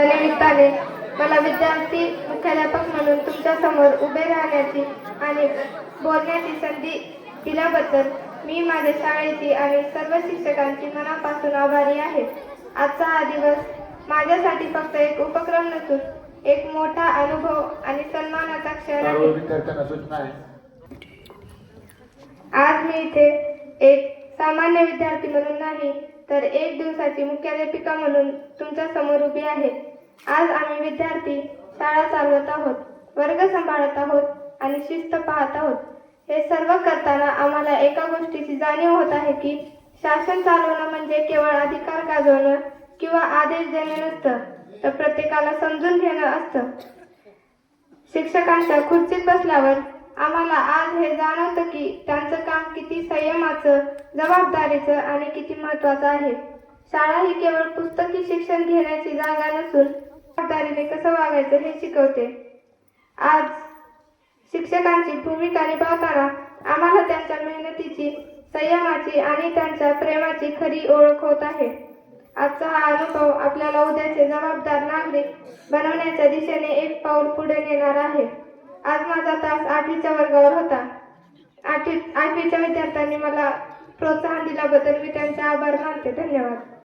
निमित्ताने मला विद्यार्थी मुख्याध्यापक म्हणून तुमच्या समोर उभे राहण्याची आणि बोलण्याची संधी दिल्याबद्दल मी माझ्या शाळेची आणि सर्व शिक्षकांची मनापासून आभारी आहे। आजचा हा दिवस माझ्यासाठी फक्त एक उपक्रम नसून एक मोठा अनुभव आणि सन्मानाचा क्षण आहे। आज मी इथे एक सामान्य विद्यार्थी म्हणून नाही तर एक दिवसाची मुख्याध्यापिका म्हणून तुमच्या समोर उभी आहे। आज आम्ही विद्यार्थी शाळा चालवत आहोत, वर्ग सांभाळत आहोत आणि शिस्त पाहत आहोत। हे सर्व करताना आम्हाला एका गोष्टीची जाणीव होत आहे की शासन चालवणं म्हणजे केवळ अधिकार गाजवणं किंवा आदेश देणे नसतं, तर प्रत्येकाला समजून घेणं असतं। शिक्षकांच्या खुर्चीत बसल्यावर आम्हाला आज हे जाणवतं की त्यांचं काम किती संयमाचं, जबाबदारीचं आणि किती महत्त्वाचं आहे। शाळा ही केवळ पुस्तकी शिक्षण घेण्याची जागा नसून जबाबदारीने कसं वागायचं हे शिकवते। आज शिक्षकांची भूमिका निभावताना आम्हाला त्यांच्या मेहनतीची, संयमाची आणि त्यांच्या प्रेमाची खरी ओळख होत आहे। आजचा हा अनुभव आपल्याला उद्याचे जबाबदार नागरिक बनवण्याच्या दिशेने एक पाऊल पुढे नेणार आहे। आज माझा तास 8वीच्या वर्गावर होता। 8वीच्या विद्यार्थ्यांनी मला प्रोत्साहन दिल्याबद्दल मी त्यांचे आभार मानते। धन्यवाद।